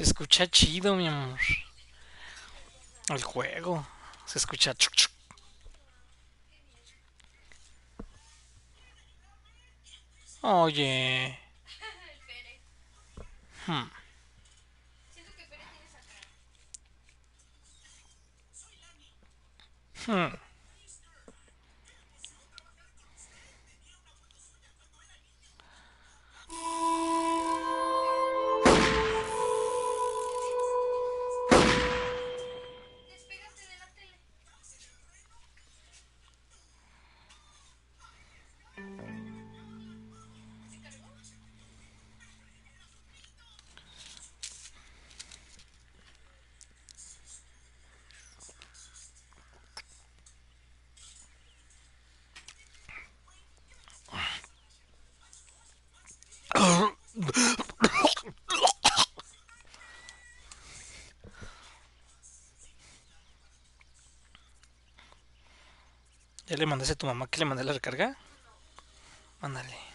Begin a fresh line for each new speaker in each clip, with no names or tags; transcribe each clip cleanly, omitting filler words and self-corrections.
Se escucha chido, mi amor. El juego. Se escucha chuc, chuc. Oye. Hmm. Hmm. ¿Ya le mandaste a tu mamá que le mandé la recarga? Mándale.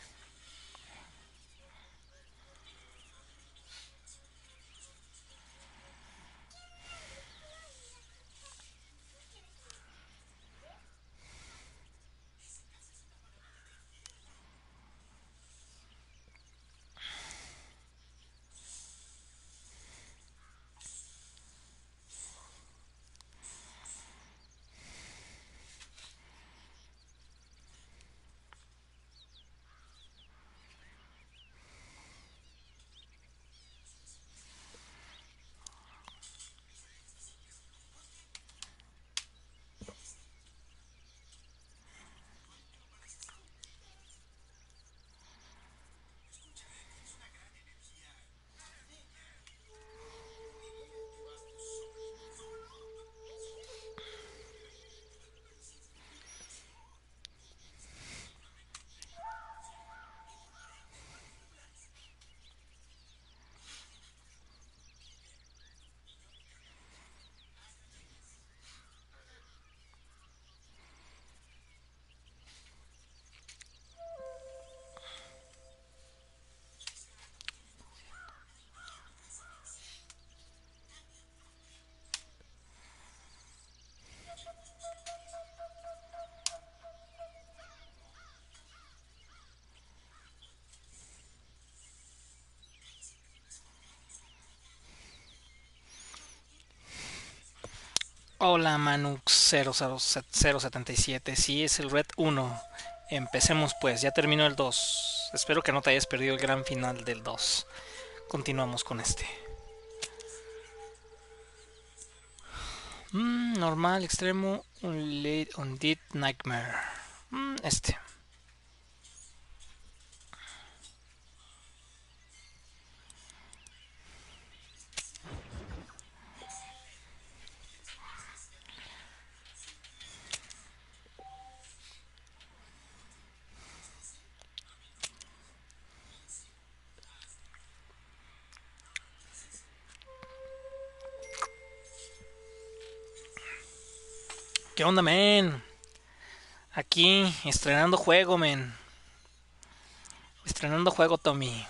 Hola Manux 00077. Sí, es el Red 1. Empecemos pues, ya terminó el 2. Espero que no te hayas perdido el gran final del 2. Continuamos con este. Normal, extremo, un lead, un dead nightmare. Este. ¿Qué onda, men? Aquí, estrenando juego, men. Estrenando juego, Tommy.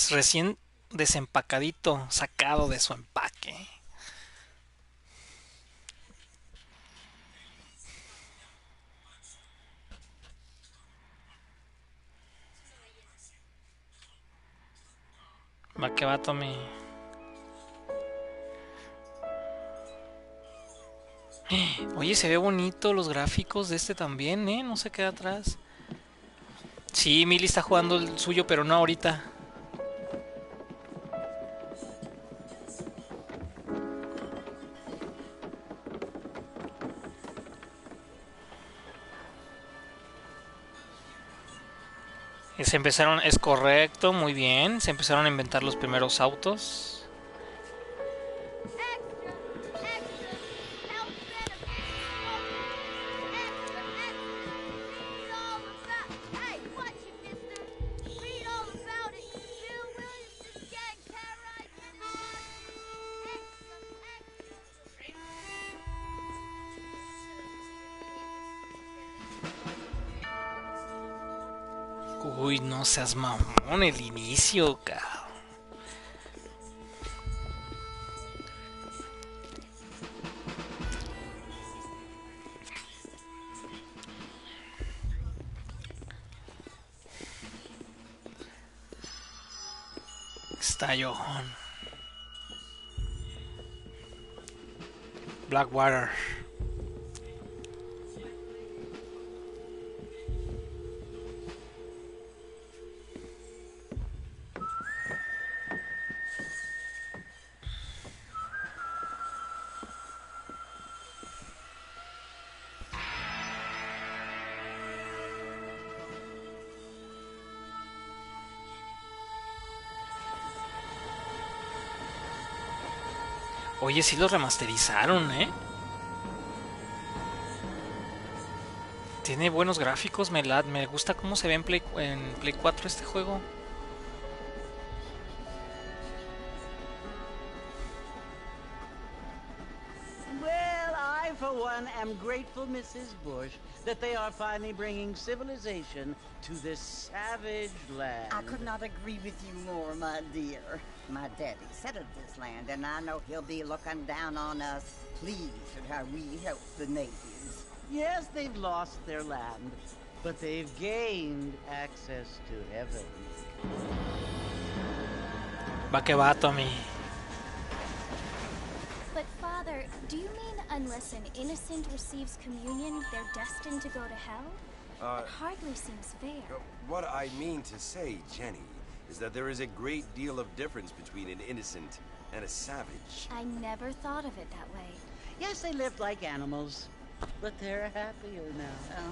Recién desempacadito, sacado de su empaque. Va que va, Tommy. Oye, se ve bonito los gráficos de este también, ¿eh? No se queda atrás. Sí, Mili está jugando el suyo, pero no ahorita. Se empezaron, es correcto, muy bien. Se empezaron a inventar los primeros autos. Uy, no seas mamón el inicio, cabrón. Estallón. Blackwater. Oye, sí lo remasterizaron, ¿eh? Tiene buenos gráficos, me gusta cómo se ve en Play 4 este juego.
Well, I, for one, am grateful, Mrs. Bush, that they are finally bringing civilization to this savage land.
I could not agree with you more, my dear. My daddy settled this land, and I know he'll be looking down on us, pleased at how we help the natives.
Yes, they've lost their land, but they've gained access to heaven.
Va que va, Tommy.
But Father, do you mean unless an innocent receives communion, they're destined to go to hell? That hardly seems fair.
What I mean to say, Jenny, is that there is a great deal of difference between an innocent and a savage.
I never thought of it that way.
Yes, they lived like animals, but they're happier now.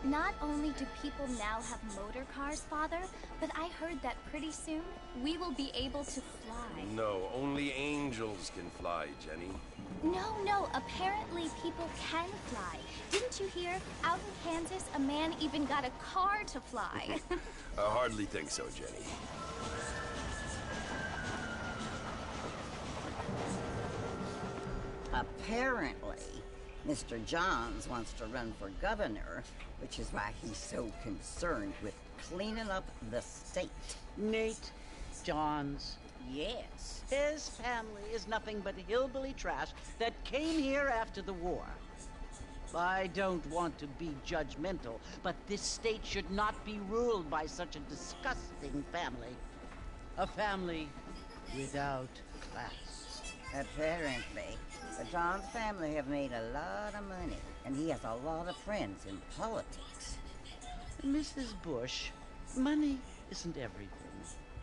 Not only do people now have motor cars, Father, but I heard that pretty soon we will be able to fly.
No, only angels can fly, Jenny.
No, apparently people can fly. Didn't you hear? Out in Kansas, a man even got a car to fly.
I hardly think so, Jenny.
Apparently, Mr. Johns wants to run for governor, which is why he's so concerned with cleaning up the state.
Nate Johns.
Yes.
His family is nothing but hillbilly trash that came here after the war. I don't want to be judgmental, but this state should not be ruled by such a disgusting family. A family without class.
Apparently, the Johns family have made a lot of money, and he has a lot of friends in politics.
Mrs. Bush, money isn't everything.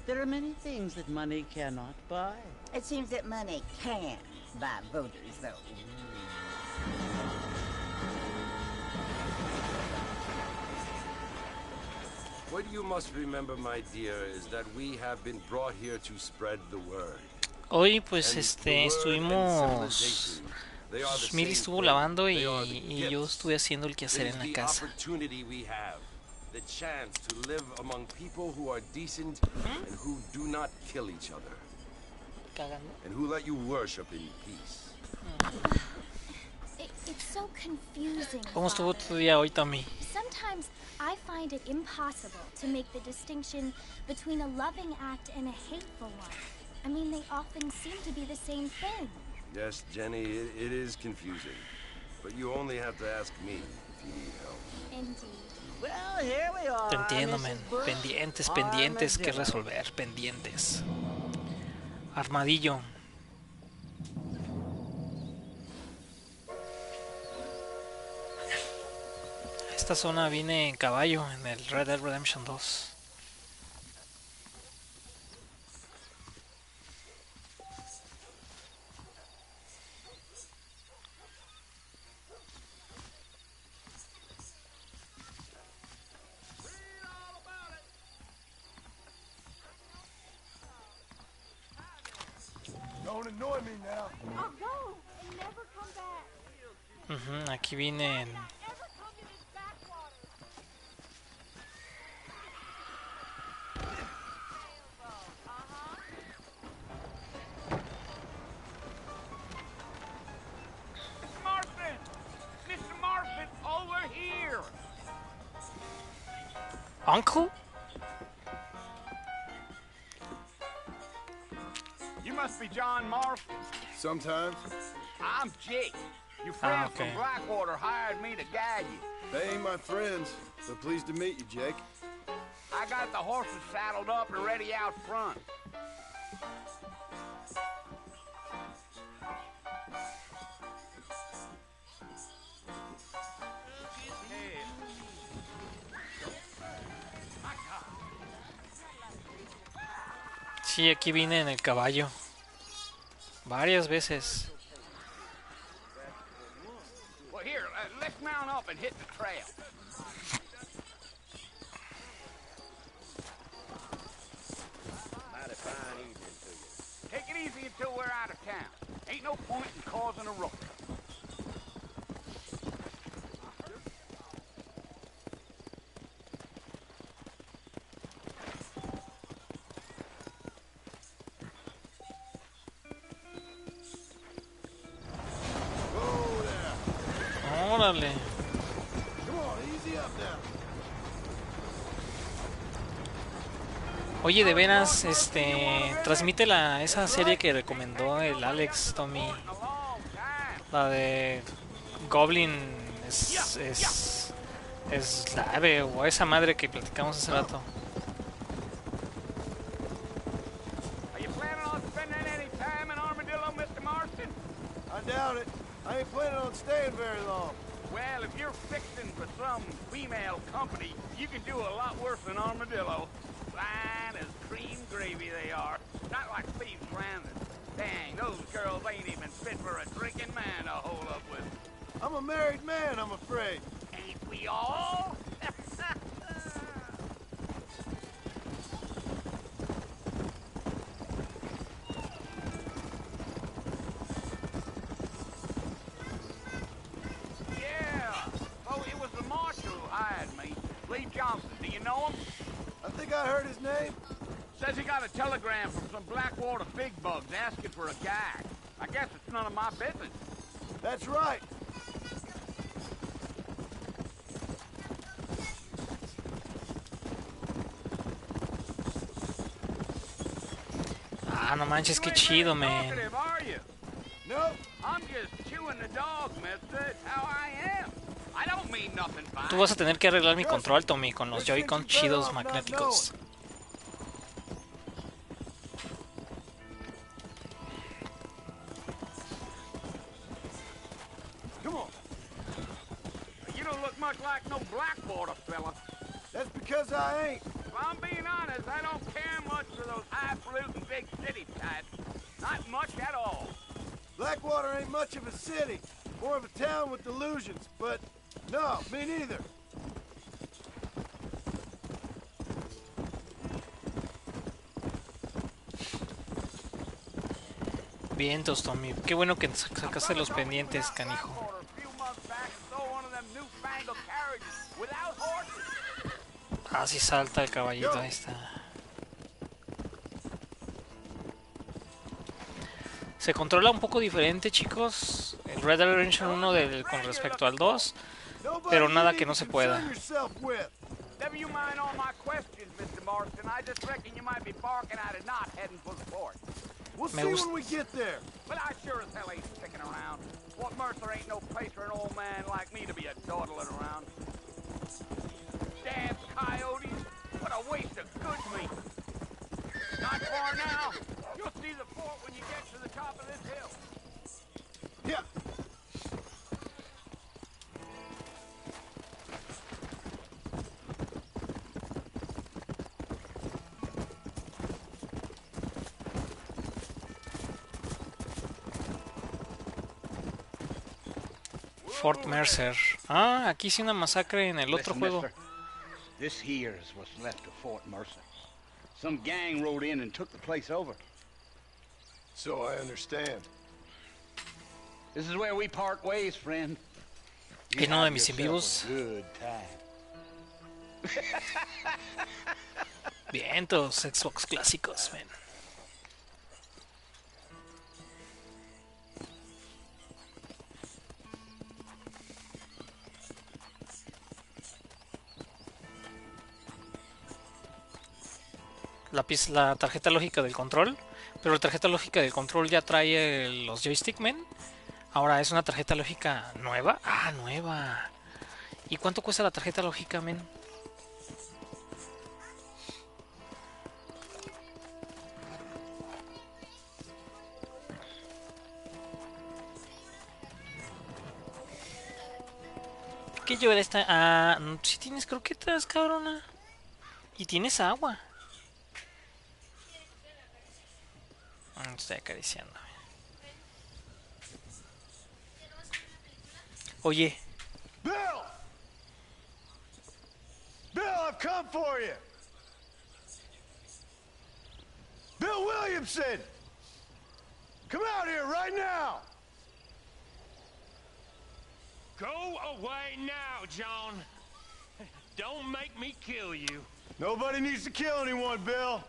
There are many things that money cannot buy.
It seems that money can buy voters, though.
What you must remember, my dear, is that we have been brought here to spread the word.
Hoy pues estuvimos... Mili estuvo lavando y yo estuve haciendo el quehacer en la casa.
The chance to live among people who are decent and who do not kill each other. And who let you worship in peace.
It's so confusing.
¿Cómo estuvo tu día hoy, Tommy?
Sometimes I find it impossible to make the distinction between a loving act and a hateful one. I mean, they often seem to be the same thing.
Yes, Jenny, it is confusing. But you only have to ask me if you need help.
Indeed.
Well, here we are.
Te entiendo, men. Pendientes que resolver. Pendientes. Armadillo. A esta zona vine en caballo en el Red Dead Redemption 2. Aquí vine en... Uncle?
You must be John Marston.
Sometimes.
I'm Jake. Your friends
okay.
from Blackwater hired me to guide you.
They ain't my friends, but pleased to meet you, Jake.
I got the horses saddled up and ready out front.
Sí, aquí vine en el caballo. Varias veces.
Well, here, let's mount up and hit the trail. Mighty fine evening to you. Take it easy until we're out of town. Ain't no point in causing a ruckus.
Órale. Oye, de veras, transmite esa serie que recomendó el Alex, Tommy. La de Goblin es la ave o esa madre que platicamos hace rato.
Are you planning on spending any time in Armadillo, Mr. Marston?
I doubt it. I ain't planning on staying very long.
Well, if you're fixing for some female company, you can do a lot worse than Armadillo. Fine as cream gravy they are. Not like Steve's Landon. Dang, those girls ain't even fit for a drinking man to hold up with.
I'm a married man, I'm afraid.
Ain't we all? Yeah. Oh, it was the marshal who hired me. Lee Johnson, do you know him?
I think I heard his name.
Says he got a telegram from some Blackwater big bugs asking for a guy. I guess it's none of my business.
That's right.
Ah, no manches, qué chido, man.
Talkative, are you?
No,
I'm just chewing the dog, mister. It's how I am. I don't mean nothing by
Tú vas a tener que arreglar mi control, Tommy, con los Joy-Con chidos magnéticos.
come on.
You don't look much like no Blackwater fella.
That's because I ain't.
If I'm being honest, I don't care much for those highfalutin big city types. Not much at all.
Blackwater ain't much of a city. More of a town with delusions, but no, me neither.
Vientos, Tommy. Qué bueno que sacaste los pendientes, canijo.
Blackwater a few months back stole one of them newfangled carriages without horses.
Ah, sí salta el caballito, ahí está. Se controla un poco diferente, chicos, el Red Dead Redemption 1 con respecto al 2, pero nada que no se pueda.
Never you mind all my questions, Mr. Marston. I just reckon you might be barking at a knot heading for the fort.
We'll see when we get there.
But I sure as hell ain't sticking around. Fort Mercer ain't no place for an old man like me to be a dawdling around. Damn coyotes! What a waste of good meat! Not far now. You'll see the fort when you get to the top of this hill.
Yeah.
Fort Mercer. Ah, aquí sí una masacre en el otro juego.
Mister, this here is what's left of Fort Mercer. Some gang rode in and took the place over.
So I understand.
This is where we part ways, friend. You
En uno de
have
mis en
yourself
vivos.
a good time.
Vientos, Xbox clásicos, man. la tarjeta lógica del control, pero la tarjeta lógica del control ya trae los joystick, men. Ahora es una tarjeta lógica nueva. Ah, nueva. ¿Y cuánto cuesta la tarjeta lógica, men? ¿Qué llevar esta? Ah, si tienes croquetas, cabrona. Y tienes agua. Estoy acariciando. Oye.
Bill! Bill, I've come for you! Bill Williamson! Come out here right now!
Go away now, John. Don't make me kill you.
Nobody needs to kill anyone, Bill.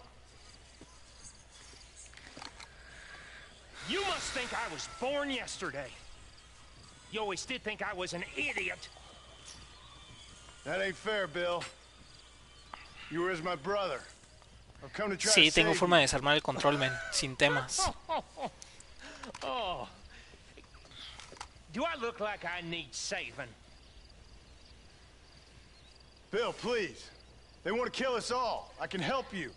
You must think I was born yesterday. You always did think I was an idiot.
That ain't fair, Bill. You were as my brother. I've come to try
Sí,
to
tengo
save
forma de
you.
desarmar el control, men, sin temas.
Oh. Do I look like I need saving?
Bill, please. They want to kill us all. I can help you.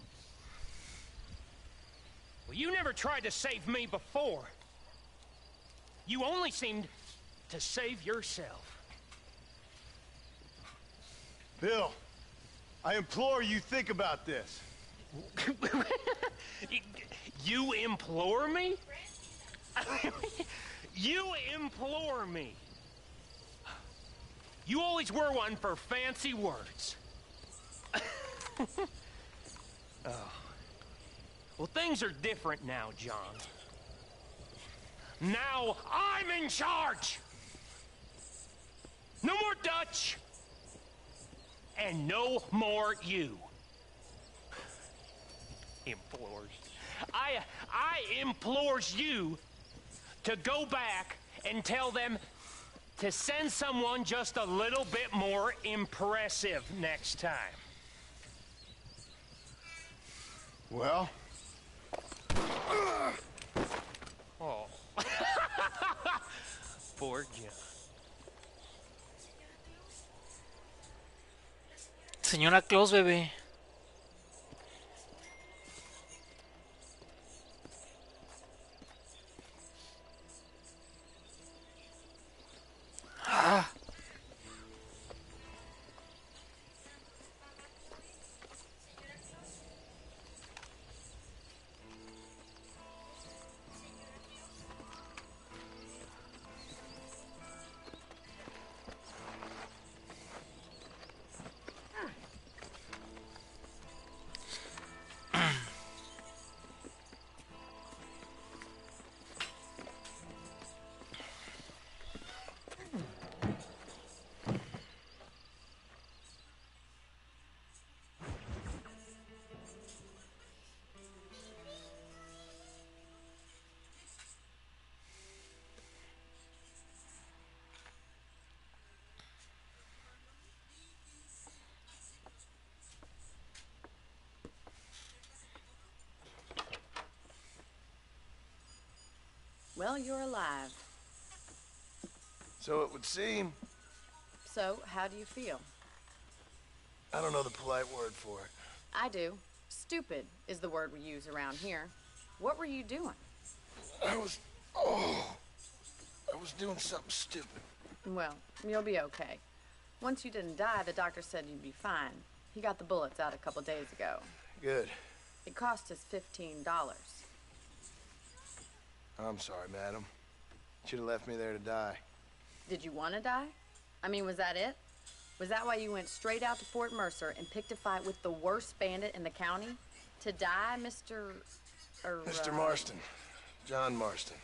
Well, you never tried to save me before. You only seemed to save yourself.
Bill, I implore you think about this.
You implore me? You implore me. You always were one for fancy words. Oh. Well, things are different now, John. Now I'm in charge. No more Dutch. And no more you. Implores. I implores you to go back and tell them to send someone just a little bit more impressive next time.
Well?
Oh. Poor John.
Señora Claus, bebé. Ah.
Well, you're alive.
So it would seem.
So, how do you feel?
I don't know the polite word for it.
I do. Stupid is the word we use around here. What were you doing?
I was doing something stupid.
Well, you'll be okay. Once you didn't die, the doctor said you'd be fine. He got the bullets out a couple days ago.
Good.
It cost us $15.
I'm sorry, madam. Should have left me there to die.
Did you want to die? I mean, was that it? Was that why you went straight out to Fort Mercer and picked a fight with the worst bandit in the county? To die, Mr.
Mr. Marston. John Marston.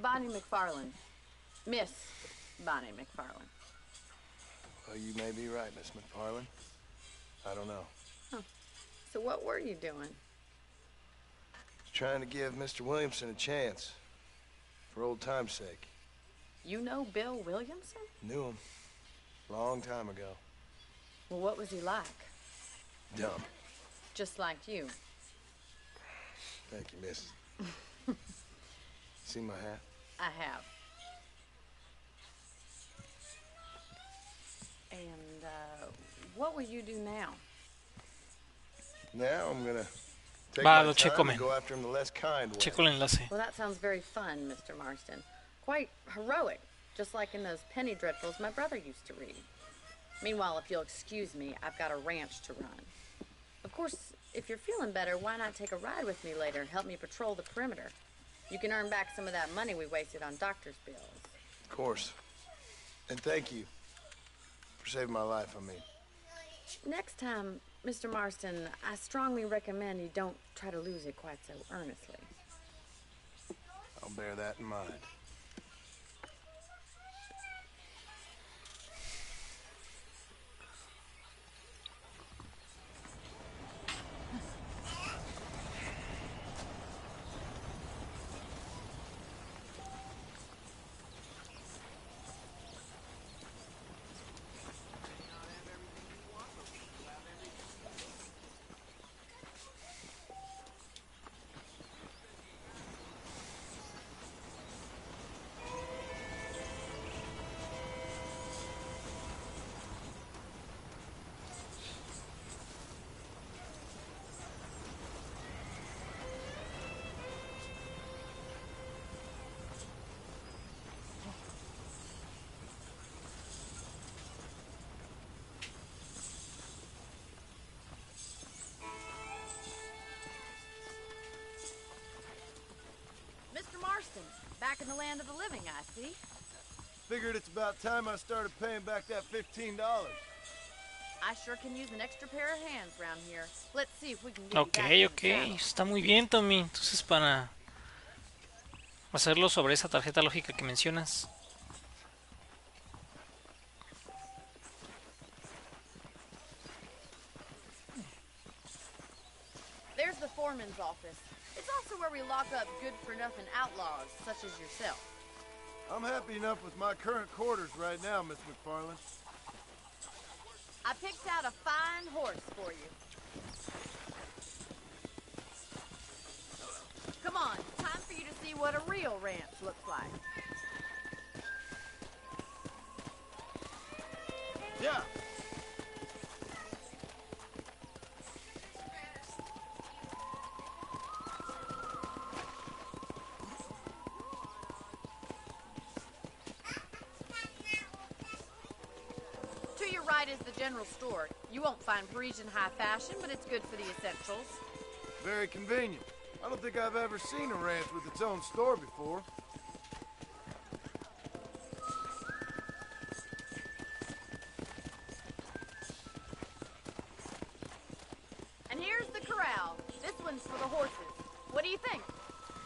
Bonnie McFarland. Miss Bonnie McFarland.
Well, you may be right, Miss McFarland. I don't know.
Huh. So what were you doing?
Trying to give Mr. Williamson a chance. For old time's sake.
You know Bill Williamson?
Knew him. Long time ago.
Well, what was he like?
Dumb.
Just like you.
Thank you, miss. See my hat?
I have. And, what will you do now?
Now I'm gonna take
Va,
my
lo
time
checo,
and
men.
go after him the less kind way.
Checo el enlace.
Well, that sounds very fun, Mr. Marston. Quite heroic, just like in those penny dreadfuls my brother used to read. Meanwhile, if you'll excuse me, I've got a ranch to run. Of course, if you're feeling better, why not take a ride with me later and help me patrol the perimeter? You can earn back some of that money we wasted on doctor's bills.
Of course. And thank you for saving my life, I mean.
Next time, Mr. Marston, I strongly recommend you don't try to lose it quite so earnestly.
I'll bear that in mind.
Mr. Marston, back in the land of the living, I see.
Figured it's about time I started paying back that $15.
I sure can use an extra pair of hands around here. Let's see if we can get
Ok, ok. Está muy bien, Tommy. Entonces, para hacerlo sobre esa tarjeta lógica que mencionas.
There's the foreman's office. It's also where we lock up good-for-nothing outlaws, such as yourself.
I'm happy enough with my current quarters right now, Miss McFarland.
I picked out a fine horse for you. Come on, time for you to see what a real ranch looks like.
Yeah.
To your right is the general store. You won't find Parisian high fashion, but it's good for the essentials.
Very convenient. I don't think I've ever seen a ranch with its own store before.
And here's the corral. This one's for the horses. What do you think?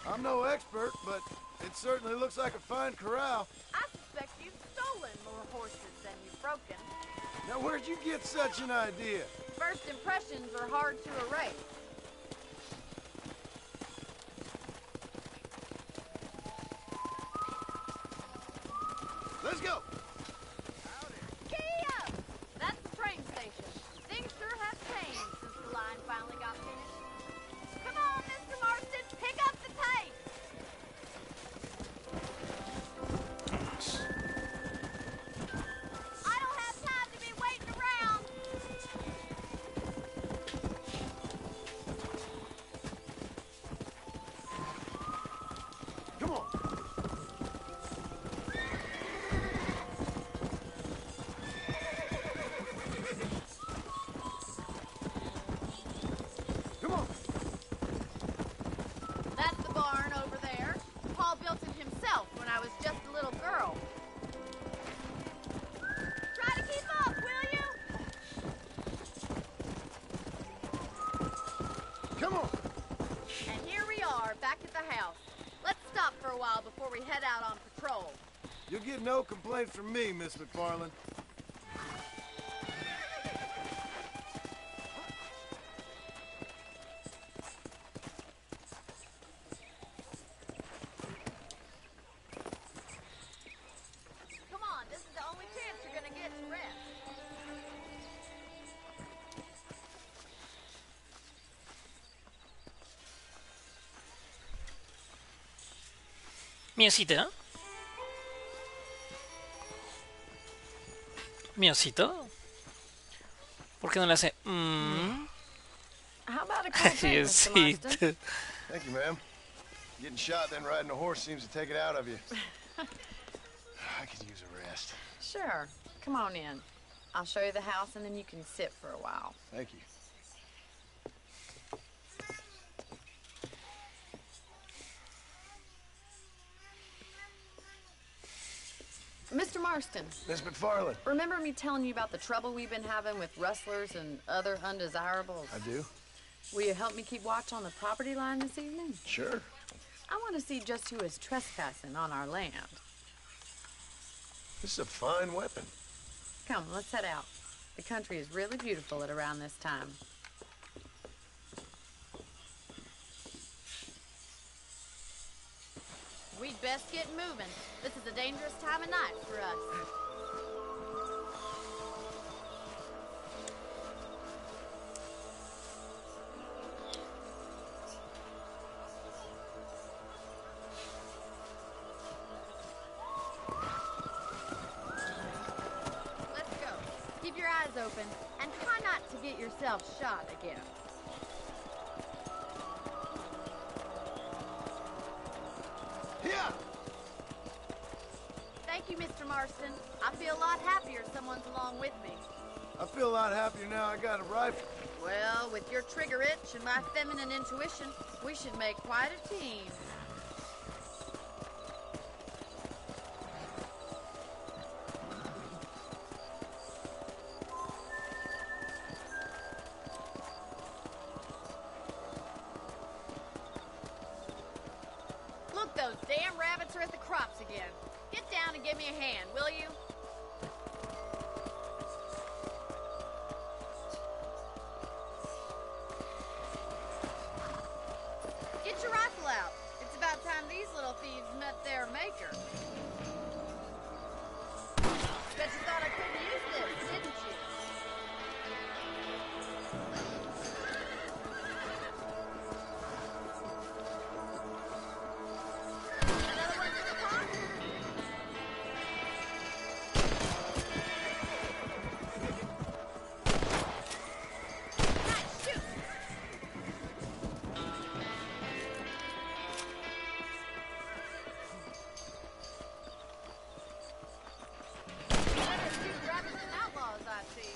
I'm no expert, but it certainly looks like a fine corral.
I suspect you've stolen more horses than you've broken.
Now, where'd you get such an idea?
First impressions are hard to erase.
Let's go!
Giddy up! That's the train station. Things sure have changed since the line finally got finished. Come on, Mr. Marston, pick up the pace! I don't have time to be waiting around!
Come on! Come on!
That's the barn over there. Paul built it himself when I was just a little girl. Try to keep up, will you?
Come on!
And here we are, back at the house. Let's stop for a while before we head out on patrol.
You'll get no complaints from me, Miss McFarland.
Come on, this is the only chance you're gonna get to rest.
Miecita. Miecito. ¿Por qué no le hace?
How about a cold drink, Mr. Marston?
Thank you, ma'am. Getting shot, then riding a horse seems to take it out of you. I could use a rest.
Sure. Come on in. I'll show you the house, and then you can sit for a while.
Thank you.
Mr. Marston.
Miss McFarland.
Remember me telling you about the trouble we've been having with rustlers and other undesirables?
I do.
Will you help me keep watch on the property line this evening?
Sure.
I want to see just who is trespassing on our land.
This is a fine weapon.
Come, let's head out. The country is really beautiful at around this time.
We'd best get moving. This is a dangerous time of night for us. Let's go. Keep your eyes open and try not to get yourself shot again.
Yeah.
Thank you, Mr. Marston. I feel a lot happier someone's along with me.
I feel a lot happier now I got a rifle.
Well, with your trigger itch and my feminine intuition, we should make quite a team. Look, those damn rabbits are at the crops again. Get down and give me a hand, will you? Get your rifle out. It's about time these little thieves met their maker. Bet you thought I couldn't use this, didn't you? Another one for the pot? Nice, shoot! Better shoot rabbits than outlaws, I see.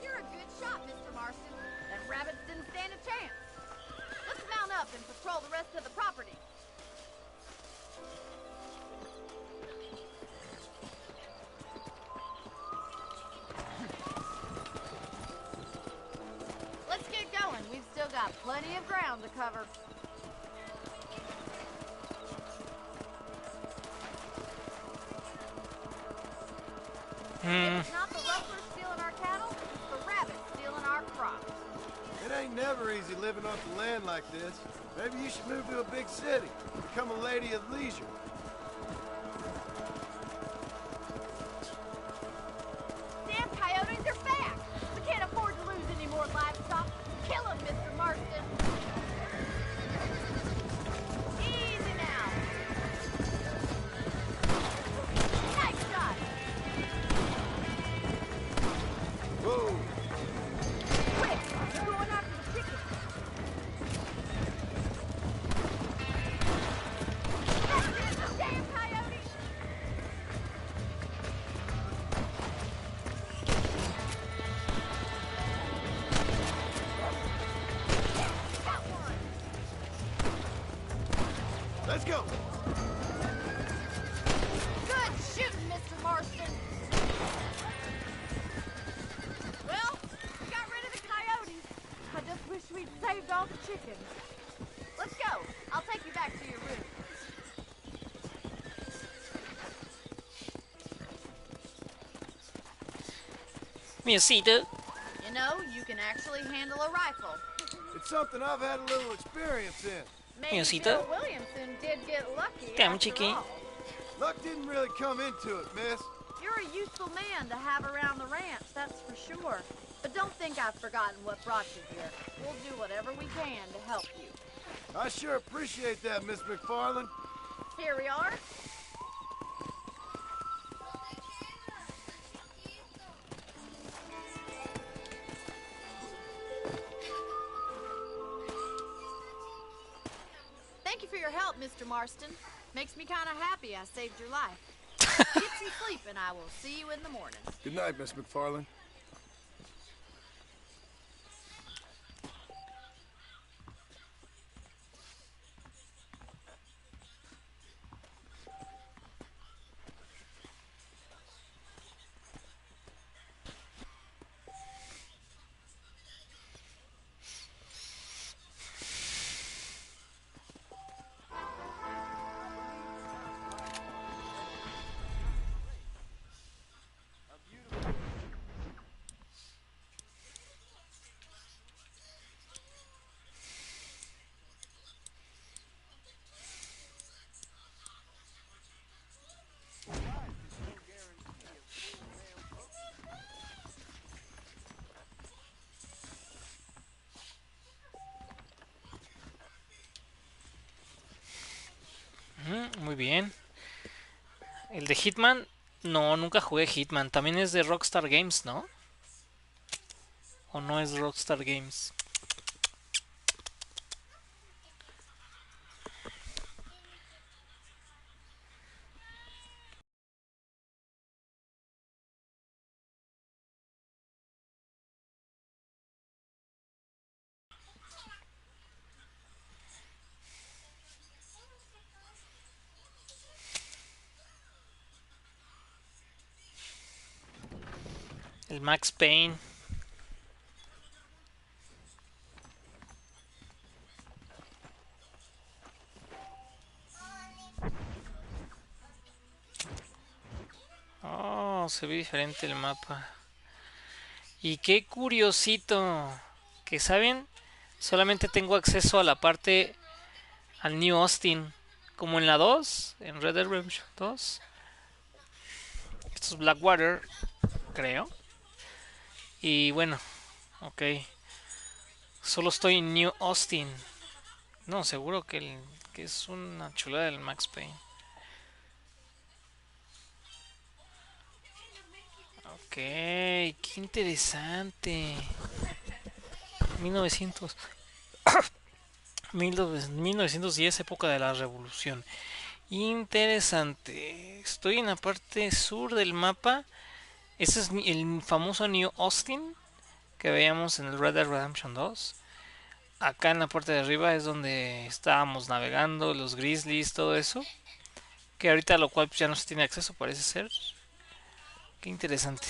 You're a good shot, Mr. Marston. Them rabbits didn't stand a chance. Let's mount up and patrol the rest of the property. Let's get going. We've still got plenty of ground to cover. It's not the rustlers stealing our cattle, it's the rabbits stealing our crops.
It ain't never easy living off the land like this. Maybe you should move to a big city. Become a lady of leisure.
Damn coyotes are back! We can't afford to lose any more livestock. Kill them, Mr. Marston! Easy now! Nice shot!
Whoa!
Quick! We're going after the chickens! That's it! Damn coyotes! Got one!
Let's go!
Good shooting, Mr. Marston! Well, we got rid of the coyotes. I just wish we'd saved all the chickens. Let's go. I'll take you back to your room.
Miecita.
You know, you can actually handle a rifle.
It's something I've had a little experience in.
Maybe
Miecita.
Bill Williamson did get lucky
Damn,
after
chiqui.
all.
Luck didn't really come into it, miss.
You're a useful man to have around the ranch, that's for sure. But don't think I've forgotten what brought you here. We'll do whatever we can to help you.
I sure appreciate that, Miss McFarland.
Here we are. Thank you for your help, Mr. Marston. Makes me kind of happy I saved your life. Get some sleep, and I will see you in the morning.
Good night, Miss McFarland.
Muy bien. El de Hitman, no, nunca jugué Hitman. También es de Rockstar Games, ¿no? ¿O no es Rockstar Games? El Max Payne. Oh, se ve diferente el mapa. Y qué curiosito. Que saben, solamente tengo acceso a la parte al New Austin. Como en la 2, en Red Dead Redemption 2. Esto es Blackwater, creo. Y bueno, ok. Solo estoy en New Austin. No, seguro que es una chulada del Max Payne. Ok, qué interesante. 1900, 1910, época de la revolución. Interesante. Estoy en la parte sur del mapa. Ese es el famoso New Austin que veíamos en el Red Dead Redemption 2. Acá en la parte de arriba es donde estábamos navegando, los grizzlies, todo eso. Que ahorita a lo cual pues, ya no se tiene acceso, parece ser. Qué interesante.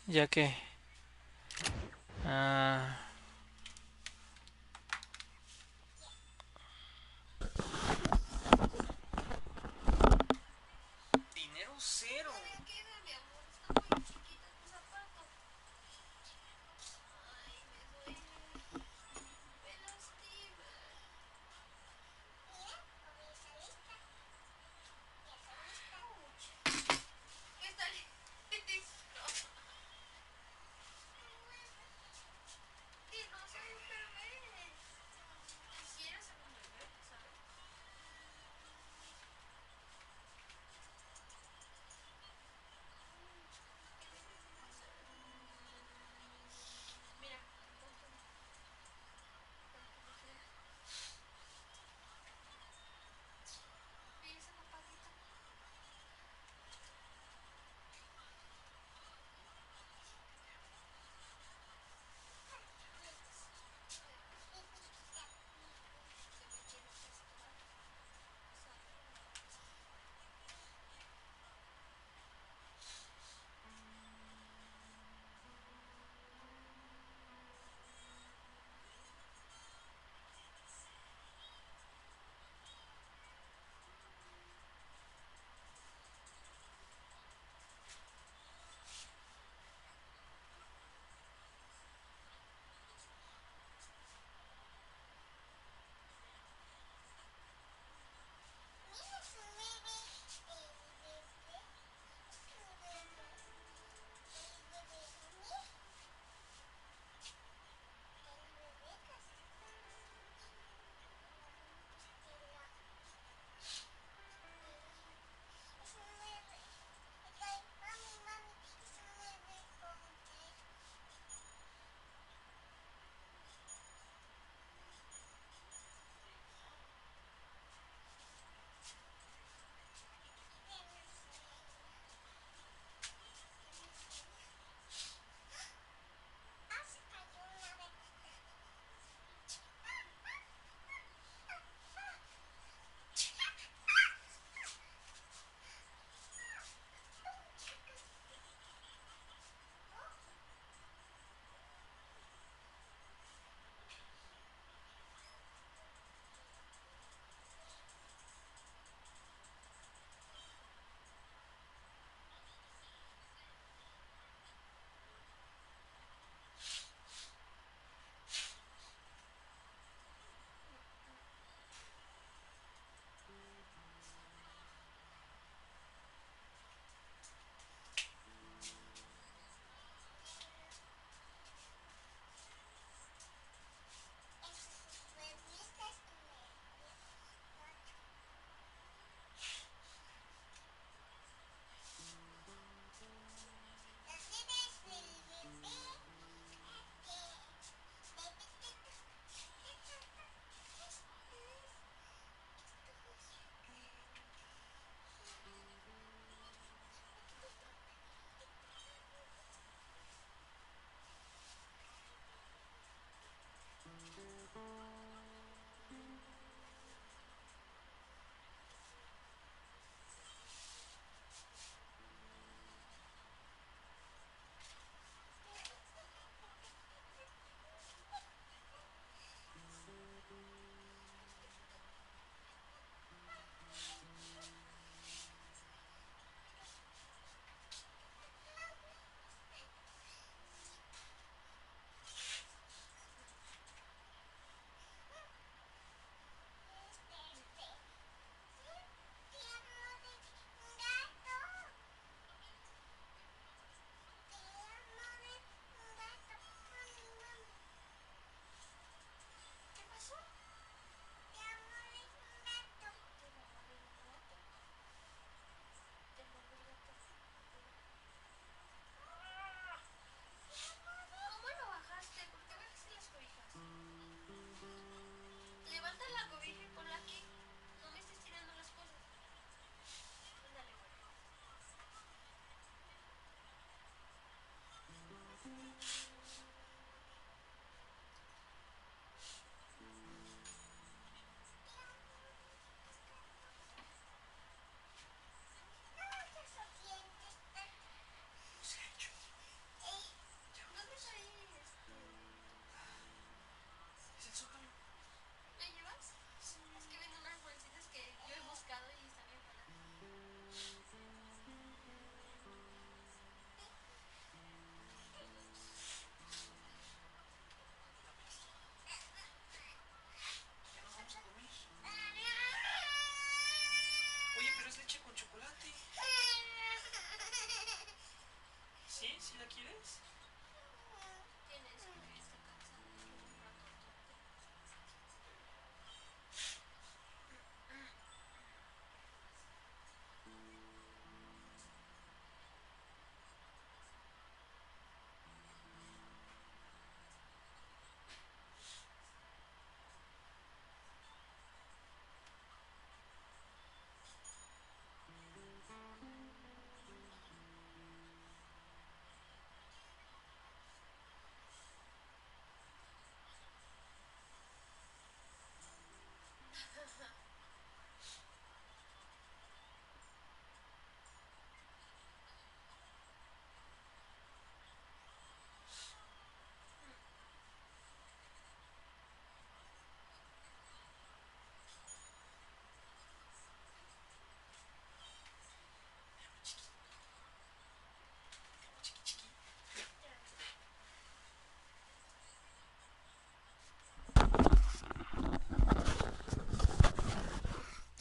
Ya que... Ah, dinero cero.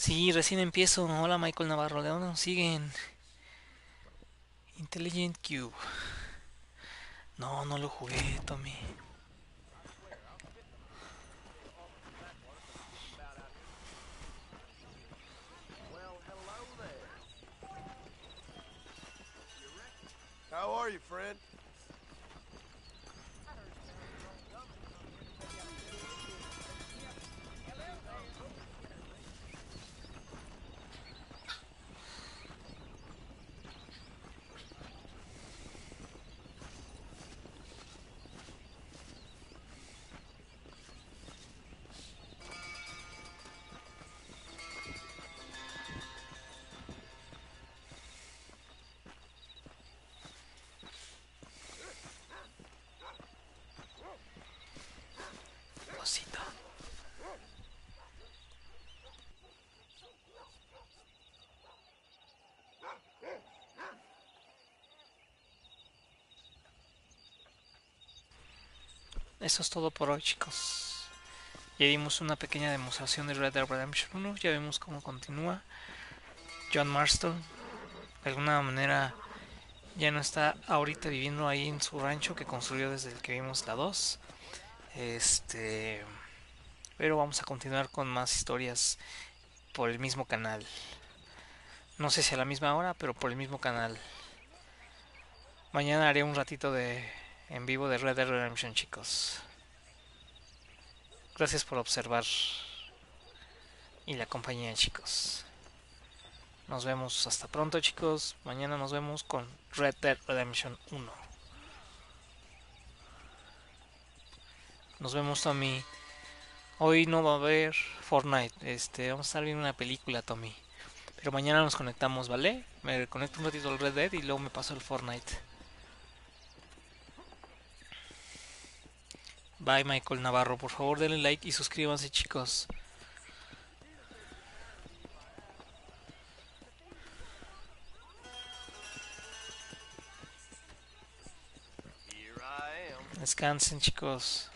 Sí, recién empiezo. Hola Michael Navarro, ¿de dónde nos siguen? Intelligent Cube. No, no lo jugué, Tommy.
How are you, friend?
Cosita. Eso es todo por hoy, chicos. Ya dimos una pequeña demostración de Red Dead Redemption 1. Ya vemos cómo continúa. John Marston, de alguna manera, ya no está ahorita viviendo ahí en su rancho que construyó desde el que vimos la 2. Pero vamos a continuar con más historias por el mismo canal. No sé si a la misma hora, pero por el mismo canal. Mañana haré un ratito de en vivo de Red Dead Redemption, chicos. Gracias por observar y la compañía, chicos. Nos vemos hasta pronto, chicos. Mañana nos vemos con Red Dead Redemption 1. Nos vemos, Tommy. Hoy no va a haber Fortnite. Vamos a estar viendo una película, Tommy. Pero mañana nos conectamos, ¿vale? Me conecto un ratito al Red Dead y luego me paso al Fortnite. Bye, Michael Navarro. Por favor, denle like y suscríbanse, chicos. Descansen, chicos.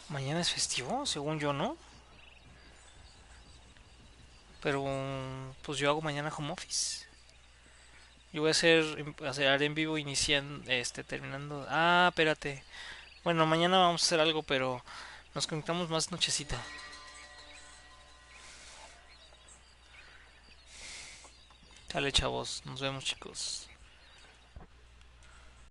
Mañana es festivo, según yo, ¿no? Pero pues yo hago mañana home office. Yo voy a hacer en vivo iniciando, terminando. Ah, espérate. Bueno, mañana vamos a hacer algo, pero nos conectamos más nochecita. Dale, chavos. Nos vemos, chicos.